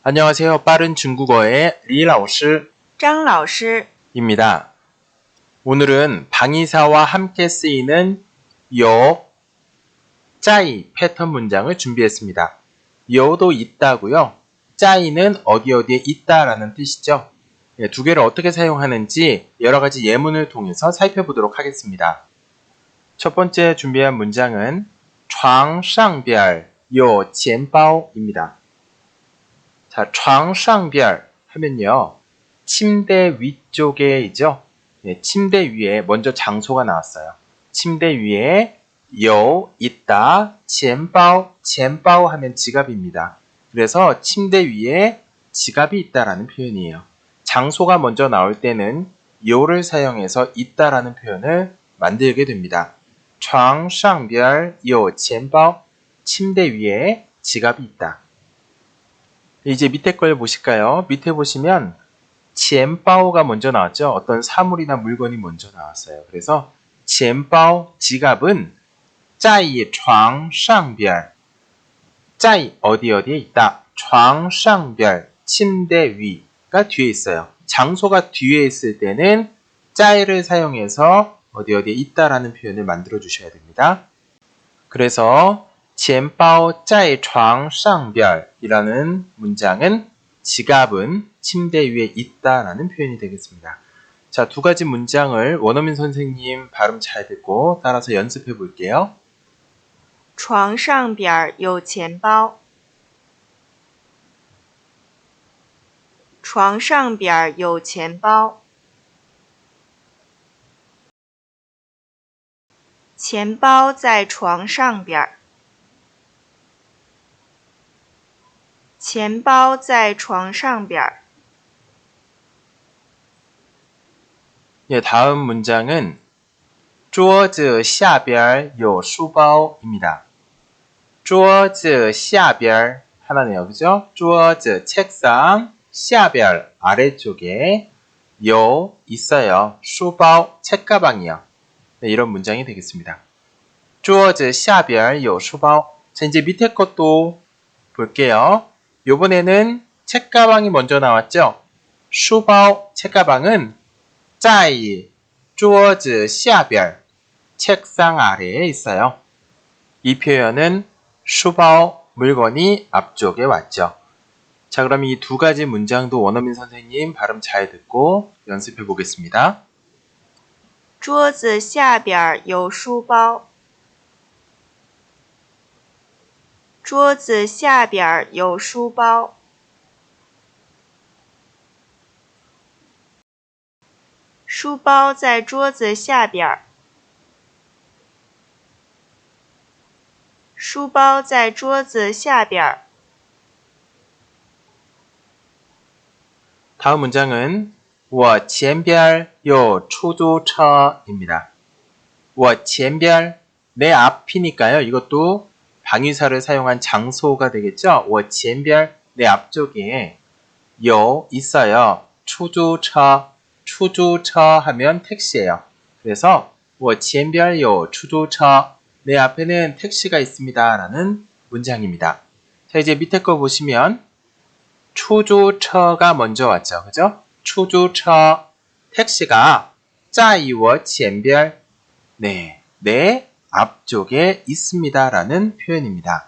안녕하세요. 빠른 중국어의 리老师张老师 입니다. 오늘은 방위사와 함께 쓰이는 요, 짜이 패턴 문장을 준비했습니다. 요도 있다고요. 짜이는 어디에 있다라는 뜻이죠. 두 개를 어떻게 사용하는지 여러 가지 예문을 통해서 살펴보도록 하겠습니다. 첫 번째 준비한 문장은 床上边有钱包입니다. 자, 床上边 하면요. 침대 위쪽에이죠. 침대 위에 먼저 장소가 나왔어요. 침대 위에 요 있다. 钱包 하면 지갑입니다. 그래서 침대 위에 지갑이 있다라는 표현이에요. 장소가 먼저 나올 때는 요를 사용해서 있다라는 표현을 만들게 됩니다. 床上边有钱包 침대 위에 지갑이 있다. 이제 밑에 걸 보실까요? 밑에 보시면 钱包가 먼저 나왔죠. 어떤 사물이나 물건이 먼저 나왔어요. 그래서 钱包 지갑은 在床上边 在 어디에 있다. 床上边 침대 위가 뒤에 있어요. 장소가 뒤에 있을 때는 在를 사용해서 어디에 있다라는 표현을 만들어 주셔야 됩니다. 그래서 钱包在床上边 이라는 문장은 지갑은 침대 위에 있다라는 표현이 되겠습니다. 자, 두 가지 문장을 원어민 선생님 발음 잘 듣고 따라서 연습해 볼게요. 床上边有钱包床上边有钱包钱包在床上边钱包在床上边 예, 다음 문장은 桌子下边有书包입니다. 桌子下边 하나네요. 그죠? 桌子 책상 下边 아래쪽에 요 있어요. 书包 책가방이요. 네, 이런 문장이 되겠습니다. 桌子下边有书包 자, 이제 밑에 것도 볼게요. 요번에는 책가방이 먼저 나왔죠? 书包 책가방은 在桌子下边 책상 아래에 있어요. 이 표현은 书包 물건이 앞쪽에 왔죠. 자, 그럼 이 두 가지 문장도 원어민 선생님 발음 잘 듣고 연습해 보겠습니다. 桌子下边有书包桌子下边有书包书包在桌子下边书包在桌子下边 다음 문장은 我前边有出租车입니다. 我前边 내 앞이니까요. 이것도 방위사를 사용한 장소가 되겠죠. 我前边 내 앞쪽에 有 있어요. 出租车 出租车 하면 택시예요. 그래서 我前边有出租车 내 앞에는 택시가 있습니다. 라는 문장입니다. 자, 이제 밑에 거 보시면 出租车가 먼저 왔죠. 그죠? 出租车 택시가 在我前边 네, 내 앞쪽에 있습니다. 라는 표현입니다.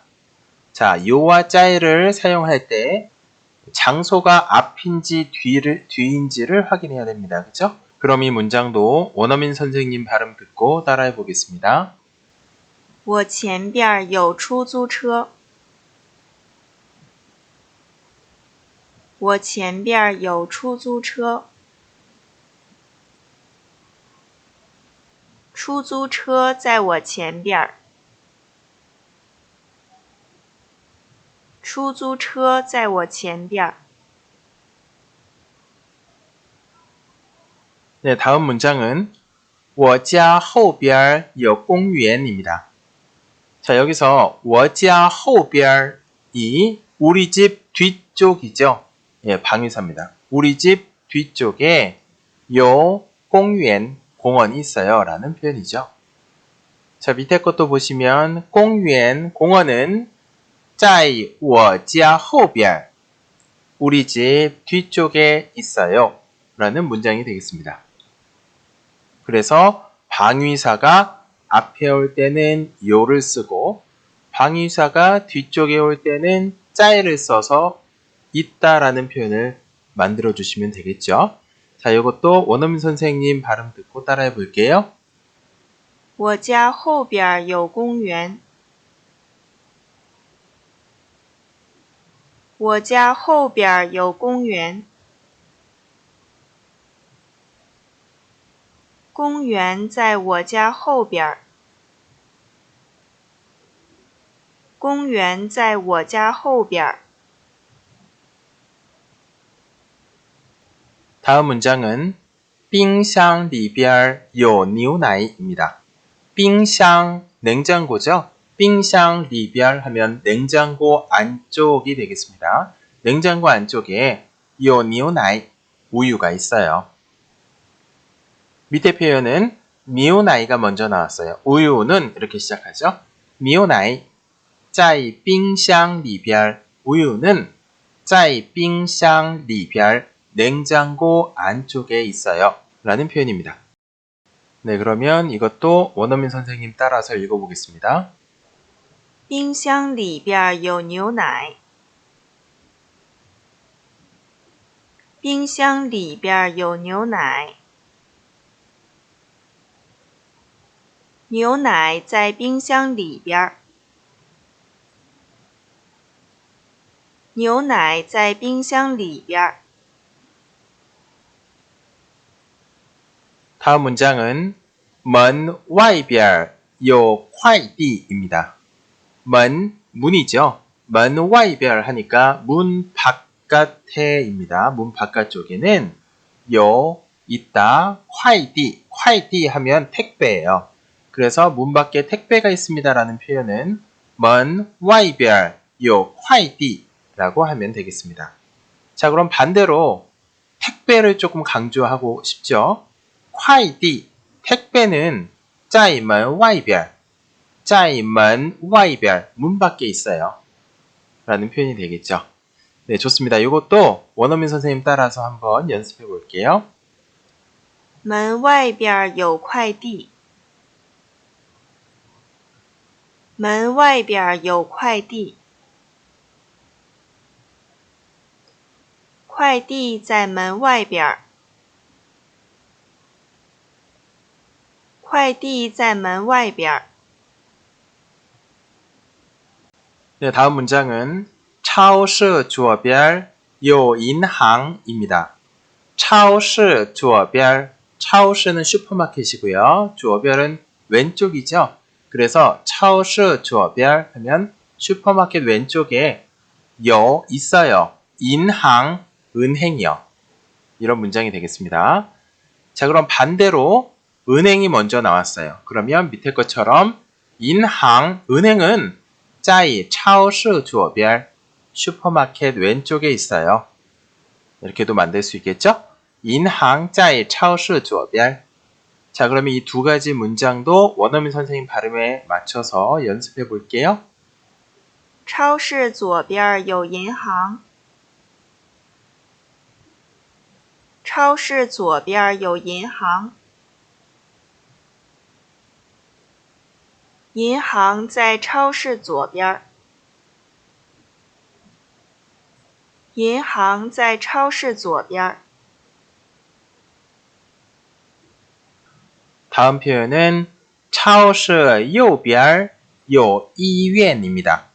자, 요와 짜이를 사용할 때 장소가 앞인지 뒤인지를 확인해야 됩니다. 그죠? 그럼 이 문장도 원어민 선생님 발음 듣고 따라해 보겠습니다. 我前边有出租车我前边有出租车出租车在我前边出租车在我前边 네, 다음 문장은 我家后边有公园입니다. 자, 여기서 我家后边이 우리 집 뒤쪽이죠. 예, 방위사입니다. 우리 집 뒤쪽에 요 공원, 공원이 있어요. 라는 표현이죠. 자, 밑에 것도 보시면 공원, 공원은 在我家后边 우리 집 뒤쪽에 있어요. 라는 문장이 되겠습니다. 그래서 방위사가 앞에 올 때는 요를 쓰고 방위사가 뒤쪽에 올 때는 짜이를 써서 있다라는 표현을 만들어 주시면 되겠죠. 자, 이것도 원어민 선생님 발음 듣고 따라해 볼게요. 我家后边有公园。我家后边有公园。公园在我家后边。公园在我家后边。 다음 문장은 冰箱里边有牛奶입니다. 冰箱 냉장고죠. 冰箱里边 하면 냉장고 안쪽이 되겠습니다. 냉장고 안쪽에 有牛奶 우유가 있어요. 밑에 표현은 牛奶가 먼저 나왔어요. 우유는 이렇게 시작하죠. 牛奶在冰箱里边 우유는 在冰箱里边 냉장고 안쪽에 있어요. 라는 표현입니다. 네, 그러면 이것도 원어민 선생님 따라서 읽어보겠습니다. 冰箱里边有牛奶。冰箱里边有牛奶。牛奶在冰箱里边。牛奶在冰箱里边。 다음 문장은 门外边有快递입니다. 门, 문이죠. 门外边 하니까 문 바깥에입니다. 문 바깥쪽에는 有, 있다, 快递, 快递 하면 택배예요. 그래서 문 밖에 택배가 있습니다 라는 표현은 门外边有快递 라고 하면 되겠습니다. 자, 그럼 반대로 택배를 조금 강조하고 싶죠. 快递, 택배는 在门外边, 在门外边, 문 밖에 있어요. 라는 표현이 되겠죠. 네, 좋습니다. 이것도 원어민 선생님 따라서 한번 연습해 볼게요. 门外边有快递。门外边有快递。快递在门外边。快递在门外边。 네, 다음 문장은 超市左边有银行입니다. 超市左边, 超市는 슈퍼마켓이고요. 左边은 왼쪽이죠. 그래서 超市左边 하면 슈퍼마켓 왼쪽에 有 있어요.银行, 은행이요. 이런 문장이 되겠습니다. 자, 그럼 반대로 은행이 먼저 나왔어요. 그러면 밑에 것처럼 银行, 은행은 在超市左边, 슈퍼마켓 왼쪽에 있어요. 이렇게도 만들 수 있겠죠? 银行在超市左边. 자, 그러면 이 두 가지 문장도 원어민 선생님 발음에 맞춰서 연습해 볼게요. 超市左边有银行。超市左边有银行。银行在超市左边。银行在超市左边。 다음 표현은 超市右边有医院입니다.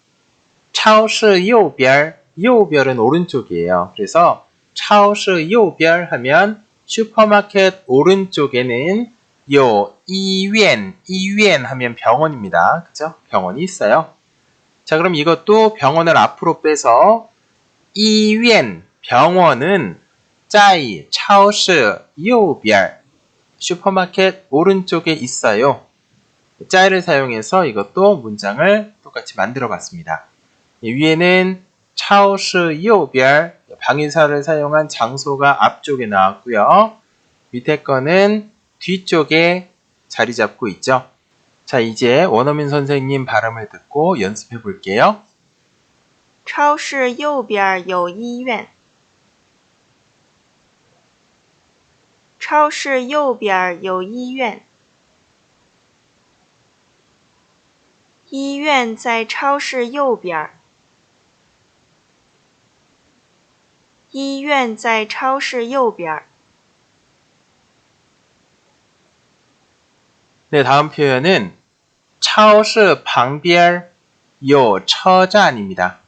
超市右边, 右边은 오른쪽이에요. 그래서 超市右边 하면 슈퍼마켓 오른쪽에는 有医院, 医院 하면 병원입니다. 그죠? 병원이 있어요. 자, 그럼 이것도 병원을 앞으로 빼서 医院, 병원은 在超市右边, 슈퍼마켓 오른쪽에 있어요. 짜이를 사용해서 이것도 문장을 똑같이 만들어 봤습니다. 위에는 超市右边, 방위사를 사용한 장소가 앞쪽에 나왔고요. 밑에 거는 뒤쪽에 자리 잡고 있죠. 자, 이제 원어민 선생님 발음을 듣고 연습해 볼게요. 超市右边有医院。超市右边有医院。医院在超市右边。医院在超市右边。 네, 다음 표현은 超市旁边有车站입니다.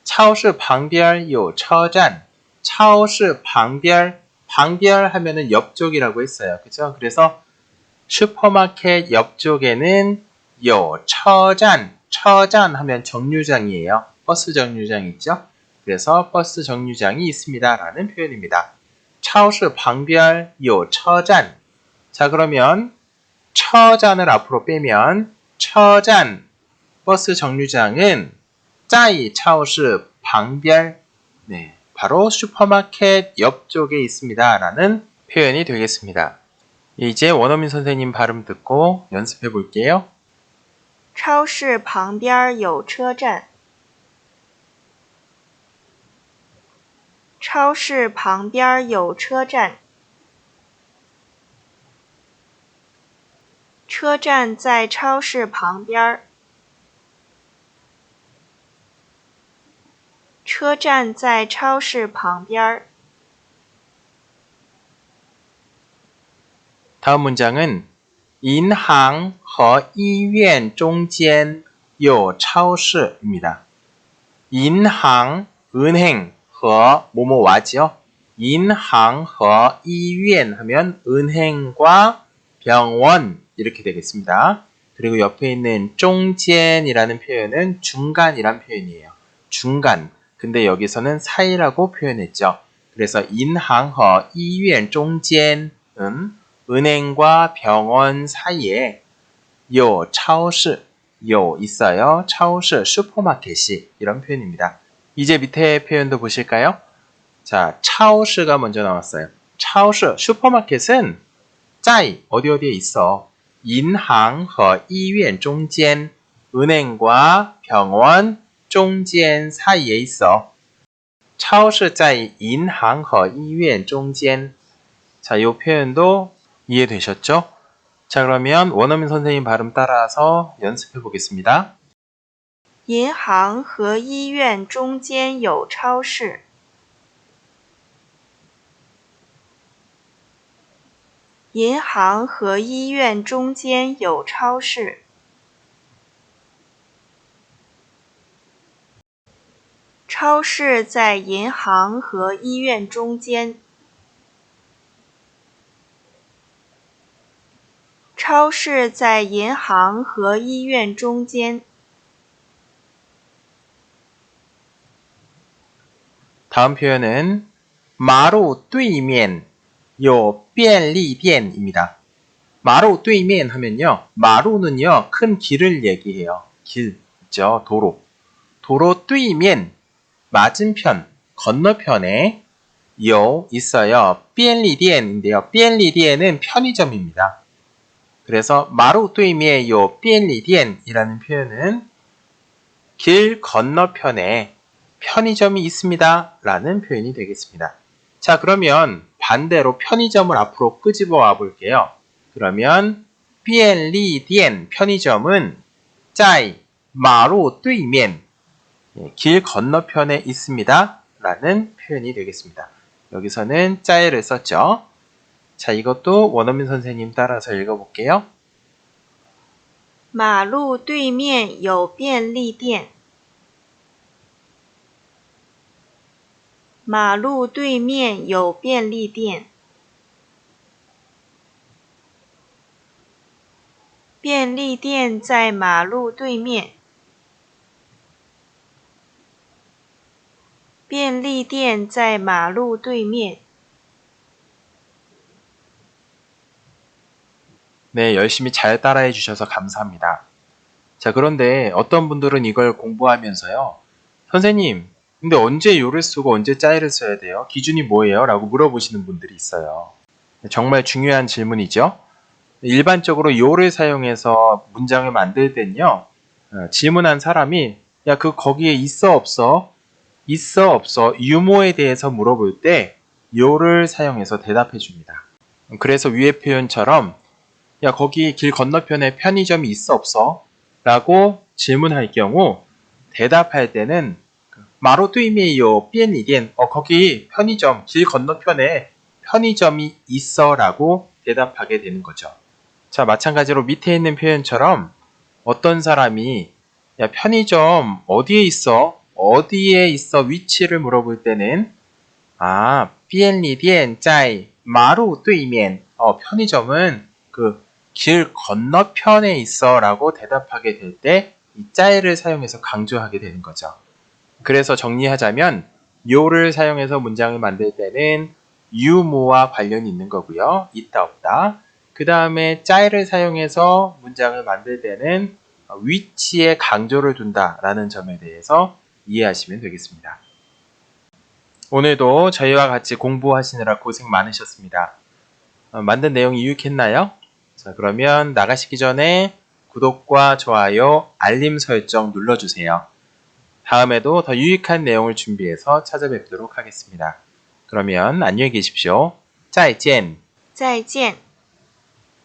超市旁边有车站. 超市旁边, 旁边하면은 옆쪽이라고 했어요. 그죠? 그래서 슈퍼마켓 옆쪽에는 有车站. 车站 하면 정류장이에요. 버스 정류장 있죠? 그래서 버스 정류장이 있습니다. 라는 표현입니다. 超市旁边有车站. 자, 그러면 车站을 앞으로 빼면 车站 버스 정류장은 在超市旁边 네, 바로 슈퍼마켓 옆쪽에 있습니다. 라는 표현이 되겠습니다. 이제 원어민 선생님 발음 듣고 연습해 볼게요. 超市旁边有车站。超市旁边有车站。车站在超市旁边。车站在超市旁边。 다음 문장은 银行和医院中间有超市입니다. 银行, 은행, 和 뭐뭐와죠. 银行和医院 하면 은행과 병원 이렇게 되겠습니다. 그리고 옆에 있는 中间이라는 표현은 중간이란 표현이에요. 중간. 근데 여기서는 사이라고 표현했죠. 그래서 银行和医院中间은 은행과 병원 사이에 有超市, 有 있어요. 超市, 슈퍼마켓이 이런 표현입니다. 이제 밑에 표현도 보실까요? 자, 超市가 먼저 나왔어요. 超市, 슈퍼마켓은 在 어디에 있어. 银行和医院中间 은행과 병원 中间 사이에 있어. 超市在银行和医院中间. 자, 이 표현도 이해되셨죠? 자, 그러면 원어민 선생님 발음 따라서 연습해 보겠습니다. 银行和医院中间有超市。银行和医院中间有超市。超市在银行和医院中间。超市在银行和医院中间。 다음 표현은 马路对面有便利店입니다. 马路对面 하면요. 마루는요. 큰 길을 얘기해요. 길, 있죠? 도로. 도로 对面 맞은편, 건너편에 有 있어요. 便利店인데요. 便利店은 편의점입니다. 그래서 马路对面有便利店이라는 표현은 길 건너편에 편의점이 있습니다. 라는 표현이 되겠습니다. 자, 그러면 반대로 편의점을 앞으로 끄집어 와 볼게요. 그러면 便利店 편의점은 在马路对面 길 건너편에 있습니다. 라는 표현이 되겠습니다. 여기서는 在를 썼죠. 자, 이것도 원어민 선생님 따라서 읽어볼게요. 马路对面有便利店。马路对面有便利店。便利店在马路对面。便利店在马路对面。 네, 열심히 잘 따라해 주셔서 감사합니다. 자, 그런데 어떤 분들은 이걸 공부하면서요. 선생님, 근데 언제 요를 쓰고 언제 짜이를 써야 돼요? 기준이 뭐예요? 라고 물어보시는 분들이 있어요. 정말 중요한 질문이죠. 일반적으로 요를 사용해서 문장을 만들 때는요. 질문한 사람이 야, 그 거기에 있어 없어? 있어 없어? 유모에 대해서 물어볼 때 요를 사용해서 대답해 줍니다. 그래서 위의 표현처럼 야, 거기 길 건너편에 편의점이 있어 없어? 라고 질문할 경우 대답할 때는 마로 뚜이미에요 삐엔리디엔 거기 편의점 길 건너편에 편의점이 있어 라고 대답하게 되는 거죠. 자, 마찬가지로 밑에 있는 표현처럼 어떤 사람이 야, 편의점 어디에 있어? 어디에 있어? 위치를 물어볼 때는 삐엔리디엔 짜이 마루 뚜이면 편의점은 그 길 건너편에 있어 라고 대답하게 될 때 이 짜이를 사용해서 강조하게 되는 거죠. 그래서 정리하자면 요를 사용해서 문장을 만들 때는 유무와 관련이 있는 거고요. 있다 없다. 그 다음에 짜이를 사용해서 문장을 만들 때는 위치에 강조를 둔다라는 점에 대해서 이해하시면 되겠습니다. 오늘도 저희와 같이 공부하시느라 고생 많으셨습니다. 만든 내용이 유익했나요? 자, 그러면 나가시기 전에 구독과 좋아요, 알림 설정 눌러주세요. 다음에도 더 유익한 내용을 준비해서 찾아뵙도록 하겠습니다. 그러면 안녕히 계십시오. 再见. 再见。